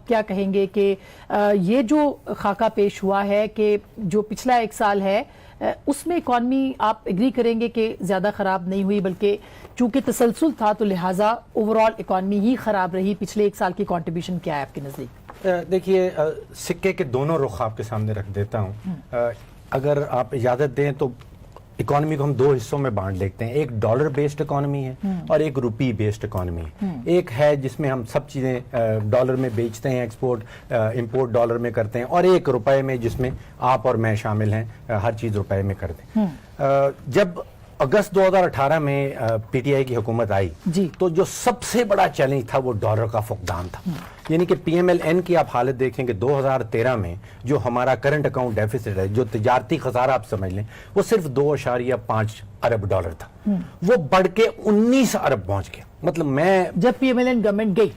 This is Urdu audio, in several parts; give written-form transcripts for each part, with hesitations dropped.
کیا کہیں گے کہ یہ جو خاکہ پیش ہوا ہے کہ جو پچھلا ایک سال ہے اس میں اکانومی آپ ایگری کریں گے کہ زیادہ خراب نہیں ہوئی، بلکہ چونکہ تسلسل تھا تو لہٰذا اوورآل اکانومی ہی خراب رہی؟ پچھلے ایک سال کی کنٹریبیوشن کیا ہے آپ کے نزدیک؟ دیکھیے، سکے کے دونوں رخ آپ کے سامنے رکھ دیتا ہوں۔ اگر آپ اجازت دیں تو اکانومی کو ہم دو حصوں میں بانٹ دیکھتے ہیں، ایک ڈالر بیسڈ اکانومی ہے اور ایک روپی بیسڈ اکانومی ہے۔ ایک ہے جس میں ہم سب چیزیں ڈالر میں بیچتے ہیں، ایکسپورٹ امپورٹ ڈالر میں کرتے ہیں، اور ایک روپے میں جس میں آپ اور میں شامل ہیں، ہر چیز روپے میں کرتے ہیں۔ جب اگست 2018 میں پی ٹی آئی کی حکومت آئی تو جو سب سے بڑا چیلنج تھا وہ ڈالر کا فقدان تھا، یعنی کہ پی ایم ایل این کی آپ حالت دیکھیں کہ 2013 میں جو ہمارا کرنٹ اکاؤنٹ ڈیفیسٹ ہے، جو تجارتی خسارہ آپ سمجھ لیں، وہ صرف 2.5 ارب ڈالر تھا، وہ بڑھ کے 19 ارب پہنچ گیا۔ مطلب میں جب P M L N government گئی،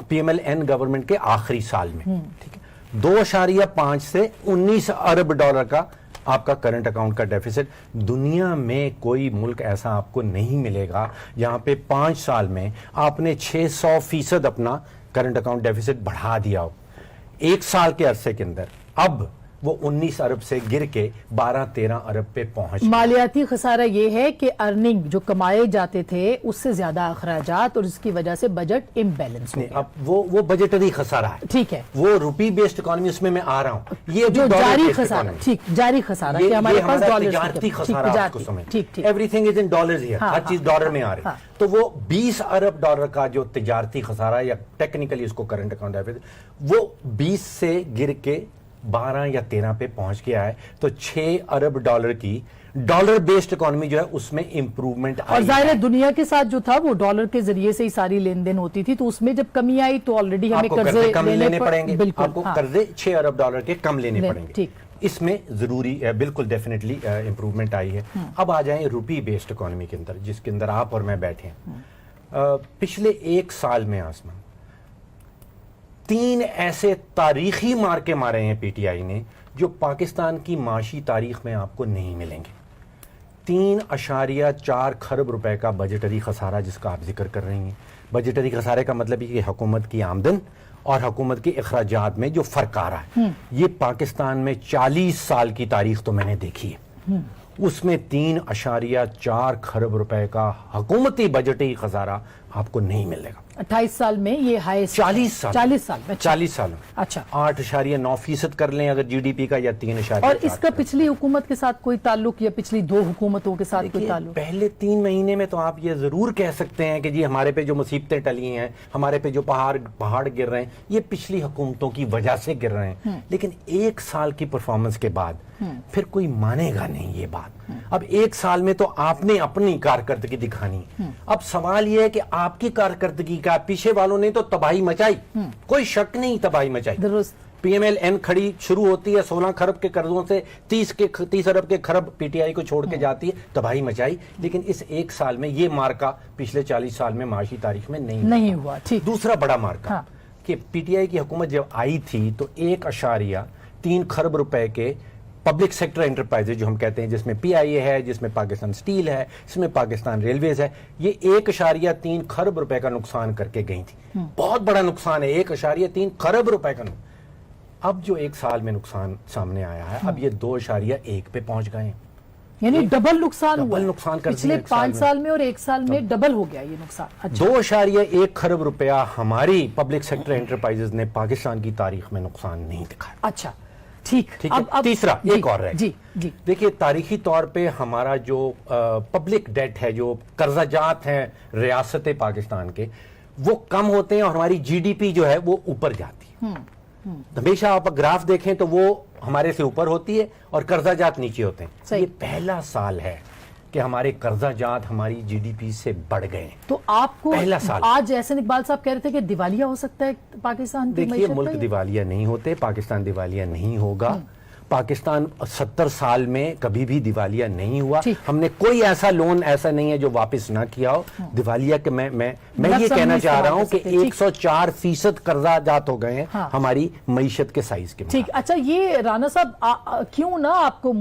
P M L N government کے آخری سال میں، ٹھیک ہے، 2.5 سے 19 ارب ڈالر کا آپ کا کرنٹ اکاؤنٹ کا ڈیفیسٹ۔ دنیا میں کوئی ملک ایسا آپ کو نہیں ملے گا جہاں پہ 5 سال میں آپ نے 600% اپنا کرنٹ اکاؤنٹ ڈیفیسٹ بڑھا دیا ہو۔ ایک سال کے عرصے کے اندر اب وہ 19 ارب سے گر کے 12-13 ارب پہ پہنچ گیا۔ مالیاتی خسارہ یہ ہے کہ ارننگ جو کمائے جاتے تھے اس سے زیادہ اخراجات، اور اس کی وجہ سے بجٹ امبیلنس ہو گیا۔ اب وہ بجٹری خسارہ ہے، ٹھیک ہے، وہ روپی بیسڈ اکانومی، اس میں میں آ رہا ہوں۔ یہ جو جاری خسارہ، ٹھیک، جاری خسارہ کہ ہمارے پاس ڈالر، تجارتی خسارہ آپ کو سمجھ، ٹھیک ٹھیک، everything is in dollars here, ہر چیز ڈالر میں آ رہی ہے، تو وہ 20 ارب ڈالر کا جو تجارتی خسارہ، یا ٹیکنیکلی اس کو کرنٹ اکاؤنٹ ڈیفیسٹ، وہ 20 سے گر کے 12 یا 13 پہ پہنچ گیا ہے۔ تو 6 ارب ڈالر کی ڈالر بیسڈ اکانومی جو ہے اس میں امپروومنٹ آئی، اور ظاہر ہے دنیا کے ساتھ جو تھا وہ ڈالر کے ذریعے سے ہی ساری لین دین ہوتی تھی، تو اس میں جب کمی آئی تو آلریڈی ہمیں قرضے کم لینے پڑیں گے، بالکل آپ کو قرضے 6 ارب ڈالر کے کم لینے پڑیں گے، اس میں ضروری بالکل ڈیفینیٹلی امپروومنٹ آئی ہے۔ اب آ جائیں روپی بیسڈ اکانومی کے اندر، جس کے اندر آپ اور میں بیٹھے ہیں۔ پچھلے ایک سال میں آسمان 3 ایسے تاریخی مارکے مارے ہیں پی ٹی آئی نے جو پاکستان کی معاشی تاریخ میں آپ کو نہیں ملیں گے۔ 3.4 کھرب روپے کا بجٹری خسارہ جس کا آپ ذکر کر رہی ہیں۔ بجٹری خسارے کا مطلب ہے کہ حکومت کی آمدن اور حکومت کے اخراجات میں جو فرق آ رہا ہے، یہ پاکستان میں 40 سال کی تاریخ تو میں نے دیکھی ہے، اس میں 3.4 کھرب روپے کا حکومتی بجٹی خسارہ آپ کو نہیں ملے گا۔ 28 سال میں یہ ہائیسٹ، 40 سال 40 سالوں میں، اچھا 8.9% کر لیں اگر جی ڈی پی کا، یا 3.4۔ اور اس کا پچھلی حکومت کے ساتھ کوئی تعلق، یا پچھلی 2 حکومتوں کے ساتھ کوئی تعلق؟ پہلے 3 مہینے میں تو آپ یہ ضرور کہہ سکتے ہیں کہ جی ہمارے پہ جو مصیبتیں ٹلی ہیں، ہمارے پہ جو پہاڑ گر رہے ہیں، یہ پچھلی حکومتوں کی وجہ سے گر رہے ہیں، لیکن 1 سال کی پرفارمنس کے بعد پھر کوئی مانے گا نہیں یہ بات۔ اب 1 سال میں تو آپ نے اپنی کارکردگی دکھانی، اب سوال یہ ہے کہ آپ کی کارکردگی کا، پیچھے والوں نے تو تباہی مچائی، کوئی شک نہیں تباہی مچائی۔ درست۔ پی ایم ایل این کھڑی شروع ہوتی ہے 16 کھرب کے قرضوں سے، 30 ارب کے کھرب پی ٹی آئی کو چھوڑ کے جاتی ہے، تباہی مچائی، لیکن اس 1 سال میں یہ مارکا پچھلے 40 سال میں معاشی تاریخ میں نہیں ہوا۔ ٹھیک۔ دوسرا بڑا مارکا کہ پی ٹی آئی کی حکومت جب آئی تھی تو 1.3 کھرب روپے کے پبلک سیکٹر انٹرپرائز جو ہم کہتے ہیں، جس میں پی آئی اے ہے، جس میں پاکستان سٹیل ہے، جس میں پاکستان ریلویز ہے، یہ 1.3 کھرب روپے کا نقصان کر کے گئی تھی۔ بہت بڑا نقصان ہے، 1.3 کھرب روپے کا نقصان۔ اب جو 1 سال میں نقصان سامنے آیا ہے، اب یہ 2.1 پہ پہنچ گئے ہیں، یعنی ڈبل نقصان ہوا، نقصان کر پچھلے 5 سال میں اور 1 سال میں ڈبل ہو گیا یہ نقصان۔ 2.1 کھرب روپیہ ہماری پبلک سیکٹر انٹرپرائزز نے پاکستان کی تاریخ میں نقصان نہیں دکھایا۔ اچھا ٹھیک۔ اب تیسرا ایک اور رہے، جی دیکھیے تاریخی طور پہ ہمارا جو پبلک ڈیٹ ہے، جو قرضہ جات ہیں ریاست پاکستان کے، وہ کم ہوتے ہیں اور ہماری جی ڈی پی جو ہے وہ اوپر جاتی ہے۔ ہمیشہ آپ گراف دیکھیں تو وہ ہمارے سے اوپر ہوتی ہے اور قرضہ جات نیچے ہوتے ہیں۔ یہ پہلا سال ہے کہ ہمارے قرضہ جات ہماری جی ڈی پی سے بڑھ گئے ہیں۔ تو آپ کو آج احسن اقبال صاحب کہہ رہے تھے کہ دیوالیہ ہو سکتا ہے پاکستان کی معیشت؟ دیکھیے ملک دیوالیہ نہیں ہوتے، پاکستان دیوالیہ نہیں ہوگا۔ پاکستان 70 سال میں کبھی بھی دیوالیہ نہیں ہوا، ہم نے کوئی ایسا لون ایسا نہیں ہے جو واپس نہ کیا ہو دیوالیہ کے۔ میں یہ کہنا چاہ رہا ہوں کہ 104% قرضہ جات ہو گئے ہیں ہماری معیشت کے سائز کے۔ ٹھیک، اچھا یہ رانا صاحب کیوں نہ آپ کو